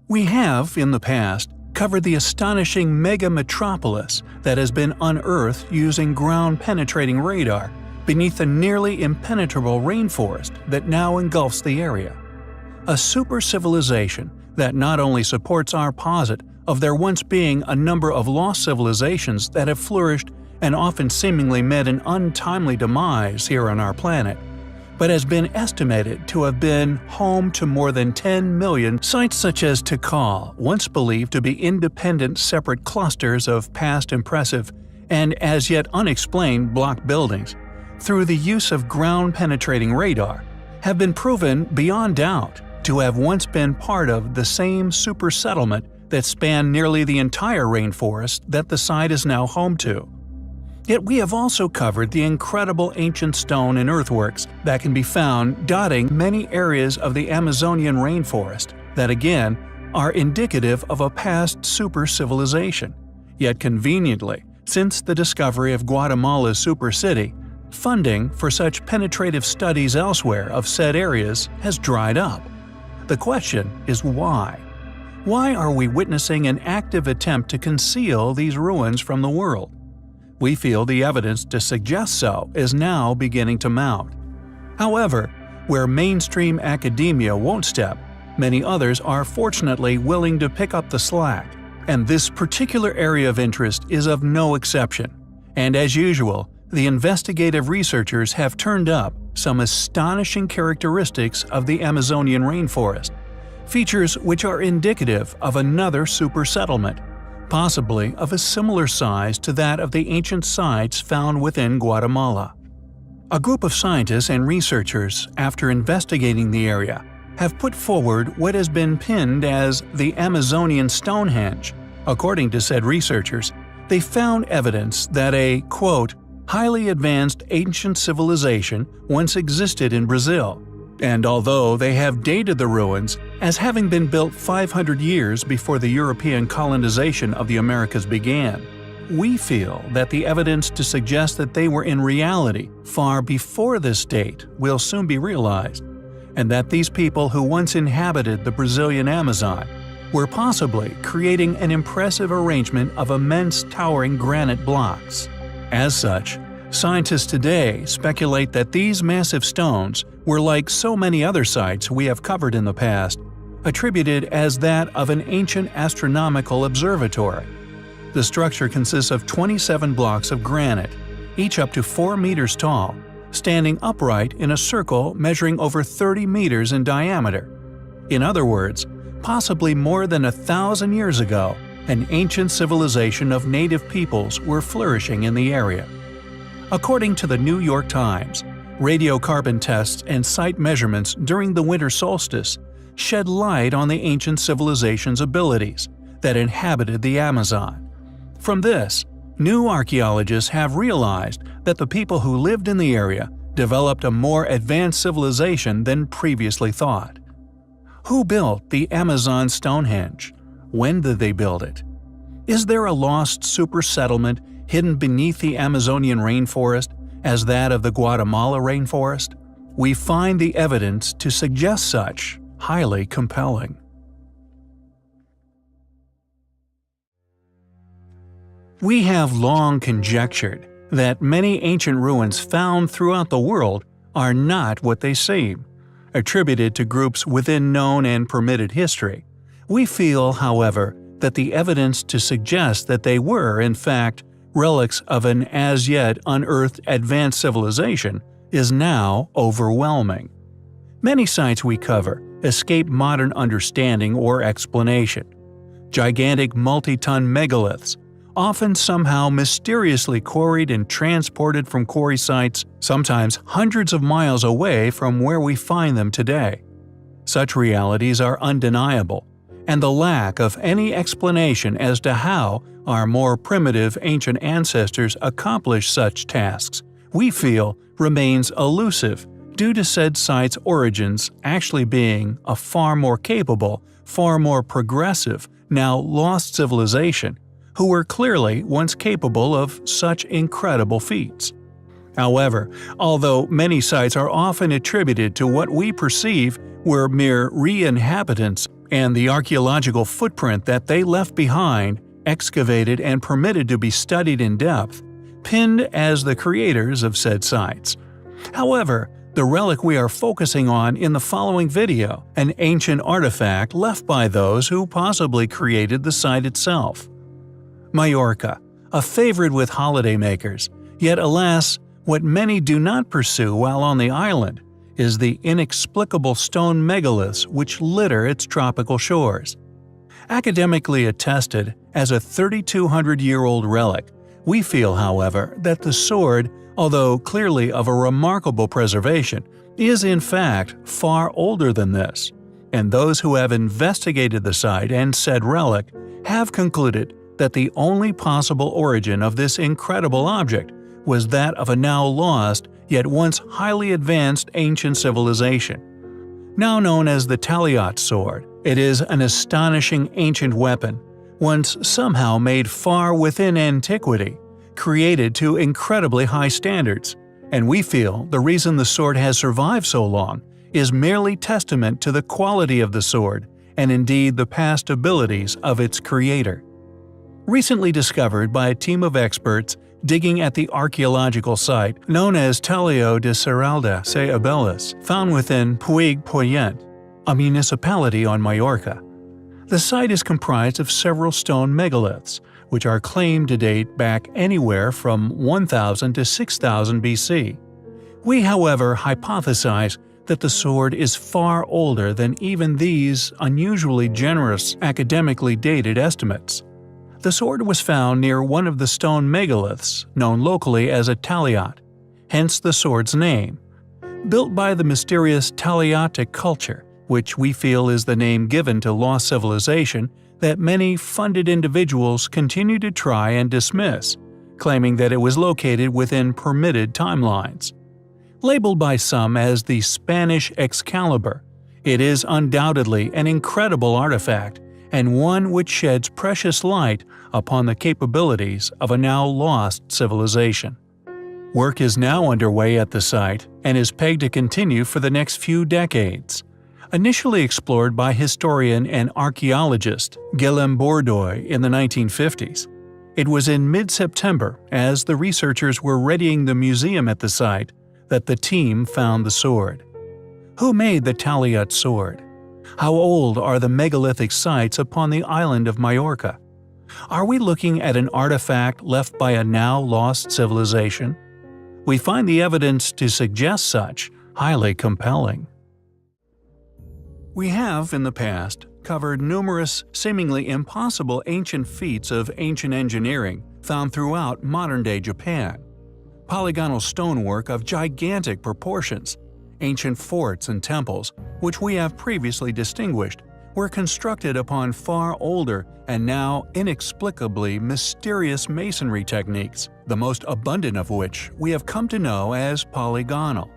We have, in the past, covered the astonishing mega-metropolis that has been unearthed using ground-penetrating radar beneath the nearly impenetrable rainforest that now engulfs the area. A super-civilization that not only supports our posit of there once being a number of lost civilizations that have flourished and often seemingly met an untimely demise here on our planet, but has been estimated to have been home to more than 10 million sites such as Tikal, once believed to be independent separate clusters of past impressive and as yet unexplained block buildings, through the use of ground-penetrating radar, have been proven beyond doubt to have once been part of the same super-settlement that spanned nearly the entire rainforest that the site is now home to. Yet we have also covered the incredible ancient stone and earthworks that can be found dotting many areas of the Amazonian rainforest that again are indicative of a past super-civilization. Yet conveniently, since the discovery of Guatemala's super city, funding for such penetrative studies elsewhere of said areas has dried up. The question is why? Why are we witnessing an active attempt to conceal these ruins from the world? We feel the evidence to suggest so is now beginning to mount. However, where mainstream academia won't step, many others are fortunately willing to pick up the slack, and this particular area of interest is of no exception. And as usual, the investigative researchers have turned up some astonishing characteristics of the Amazonian rainforest, features which are indicative of another super-settlement, possibly of a similar size to that of the ancient sites found within Guatemala. A group of scientists and researchers, after investigating the area, have put forward what has been pinned as the Amazonian Stonehenge. According to said researchers, they found evidence that a, quote, highly advanced ancient civilization once existed in Brazil, and although they have dated the ruins as having been built 500 years before the European colonization of the Americas began, we feel that the evidence to suggest that they were in reality far before this date will soon be realized, and that these people who once inhabited the Brazilian Amazon were possibly creating an impressive arrangement of immense towering granite blocks. As such, scientists today speculate that these massive stones were like so many other sites we have covered in the past, attributed as that of an ancient astronomical observatory. The structure consists of 27 blocks of granite, each up to 4 meters tall, standing upright in a circle measuring over 30 meters in diameter. In other words, possibly more than 1,000 years ago, an ancient civilization of native peoples were flourishing in the area. According to the New York Times, radiocarbon tests and site measurements during the winter solstice shed light on the ancient civilization's abilities that inhabited the Amazon. From this, new archaeologists have realized that the people who lived in the area developed a more advanced civilization than previously thought. Who built the Amazon Stonehenge? When did they build it? Is there a lost super-settlement hidden beneath the Amazonian rainforest as that of the Guatemala rainforest? We find the evidence to suggest such highly compelling. We have long conjectured that many ancient ruins found throughout the world are not what they seem, attributed to groups within known and permitted history. We feel, however, that the evidence to suggest that they were, in fact, relics of an as-yet unearthed advanced civilization is now overwhelming. Many sites we cover escape modern understanding or explanation. Gigantic multi-ton megaliths, often somehow mysteriously quarried and transported from quarry sites, sometimes hundreds of miles away from where we find them today. Such realities are undeniable, and the lack of any explanation as to how our more primitive ancient ancestors accomplished such tasks, we feel, remains elusive due to said sites' origins actually being a far more capable, far more progressive, now lost civilization, who were clearly once capable of such incredible feats. However, although many sites are often attributed to what we perceive were mere re-inhabitants and the archaeological footprint that they left behind, excavated and permitted to be studied in depth, pinned as the creators of said sites. However, the relic we are focusing on in the following video, an ancient artifact left by those who possibly created the site itself. Majorca, a favorite with holidaymakers, yet alas, what many do not pursue while on the island is the inexplicable stone megaliths which litter its tropical shores. Academically attested as a 3,200-year-old relic, we feel, however, that the sword, although clearly of a remarkable preservation, is in fact far older than this, and those who have investigated the site and said relic have concluded that the only possible origin of this incredible object was that of a now lost yet once highly advanced ancient civilization. Now known as the Taliot sword, it is an astonishing ancient weapon, once somehow made far within antiquity, created to incredibly high standards, and we feel the reason the sword has survived so long is merely testament to the quality of the sword and indeed the past abilities of its creator. Recently discovered by a team of experts digging at the archaeological site known as Talio de Serralda se Abeles, found within Puig-Poyent, a municipality on Majorca. The site is comprised of several stone megaliths, which are claimed to date back anywhere from 1000 to 6000 BC. We, however, hypothesize that the sword is far older than even these unusually generous academically dated estimates. The sword was found near one of the stone megaliths, known locally as a Taliot, hence the sword's name. Built by the mysterious Taliotic culture, which we feel is the name given to lost civilization that many funded individuals continue to try and dismiss, claiming that it was located within permitted timelines. Labeled by some as the Spanish Excalibur, it is undoubtedly an incredible artifact and one which sheds precious light upon the capabilities of a now lost civilization. Work is now underway at the site and is pegged to continue for the next few decades. Initially explored by historian and archaeologist Guillaume Bourdoy in the 1950s, it was in mid-September, as the researchers were readying the museum at the site, that the team found the sword. Who made the Taliot sword? How old are the megalithic sites upon the island of Majorca? Are we looking at an artifact left by a now lost civilization? We find the evidence to suggest such highly compelling. We have, in the past, covered numerous seemingly impossible ancient feats of ancient engineering found throughout modern-day Japan. Polygonal stonework of gigantic proportions, ancient forts and temples, which we have previously distinguished, were constructed upon far older and now inexplicably mysterious masonry techniques, the most abundant of which we have come to know as polygonal.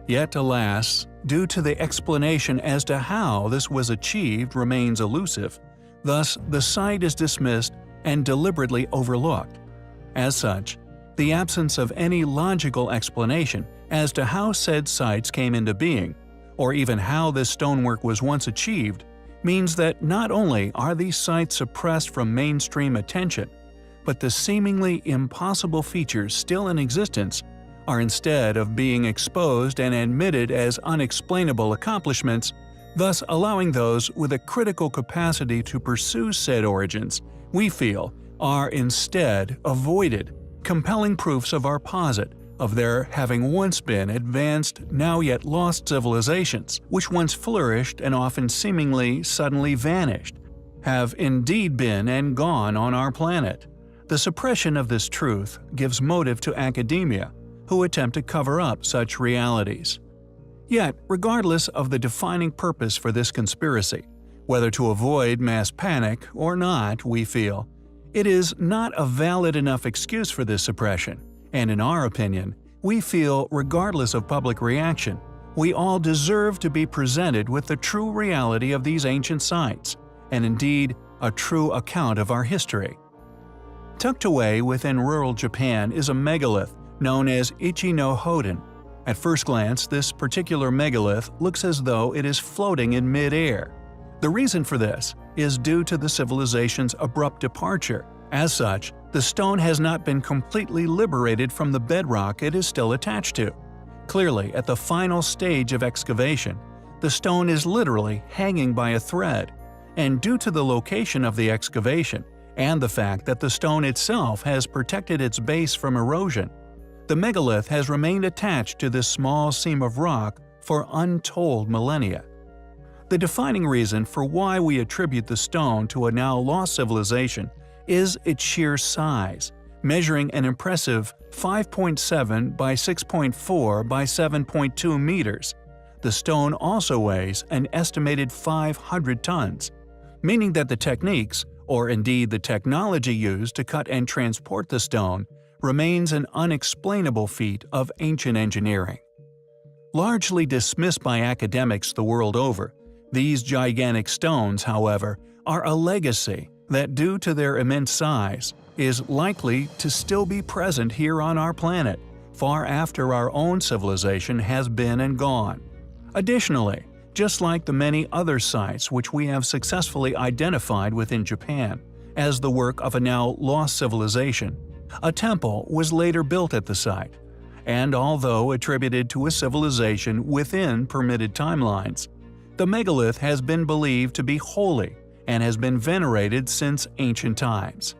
Yet, alas, due to the explanation as to how this was achieved remains elusive, thus the site is dismissed and deliberately overlooked. As such, the absence of any logical explanation as to how said sites came into being, or even how this stonework was once achieved, means that not only are these sites suppressed from mainstream attention, but the seemingly impossible features still in existence are, instead of being exposed and admitted as unexplainable accomplishments, thus allowing those with a critical capacity to pursue said origins, we feel, are instead avoided, compelling proofs of our posit of there having once been advanced, now yet lost civilizations, which once flourished and often seemingly suddenly vanished, have indeed been and gone on our planet. The suppression of this truth gives motive to academia, who attempt to cover up such realities. Yet, regardless of the defining purpose for this conspiracy, whether to avoid mass panic or not, we feel, it is not a valid enough excuse for this suppression, and in our opinion, we feel regardless of public reaction, we all deserve to be presented with the true reality of these ancient sites, and indeed, a true account of our history. Tucked away within rural Japan is a megalith known as Ichi no Hoden. At first glance, this particular megalith looks as though it is floating in mid-air. The reason for this is due to the civilization's abrupt departure. As such, the stone has not been completely liberated from the bedrock it is still attached to. Clearly, at the final stage of excavation, the stone is literally hanging by a thread, and due to the location of the excavation and the fact that the stone itself has protected its base from erosion, the megalith has remained attached to this small seam of rock for untold millennia. The defining reason for why we attribute the stone to a now lost civilization is its sheer size, measuring an impressive 5.7 by 6.4 by 7.2 meters. The stone also weighs an estimated 500 tons, meaning that the techniques, or indeed the technology used to cut and transport the stone, remains an unexplainable feat of ancient engineering. Largely dismissed by academics the world over, these gigantic stones, however, are a legacy that, due to their immense size, is likely to still be present here on our planet, far after our own civilization has been and gone. Additionally, just like the many other sites which we have successfully identified within Japan as the work of a now lost civilization, a temple was later built at the site, and although attributed to a civilization within permitted timelines, the megalith has been believed to be holy and has been venerated since ancient times.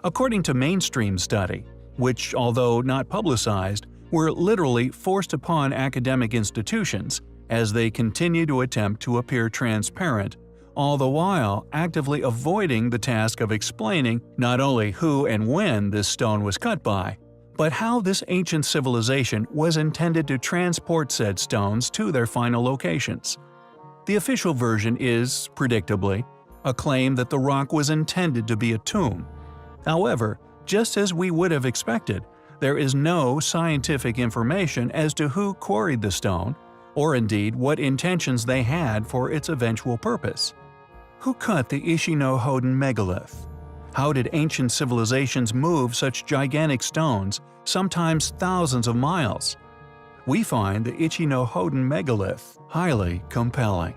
According to mainstream study, which, although not publicized, were literally forced upon academic institutions as they continue to attempt to appear transparent, all the while actively avoiding the task of explaining not only who and when this stone was cut by, but how this ancient civilization was intended to transport said stones to their final locations. The official version is, predictably, a claim that the rock was intended to be a tomb. However, just as we would have expected, there is no scientific information as to who quarried the stone, or indeed what intentions they had for its eventual purpose. Who cut the Ichi-no-Hoden megalith? How did ancient civilizations move such gigantic stones, sometimes thousands of miles? We find the Ichi-no-Hoden megalith highly compelling.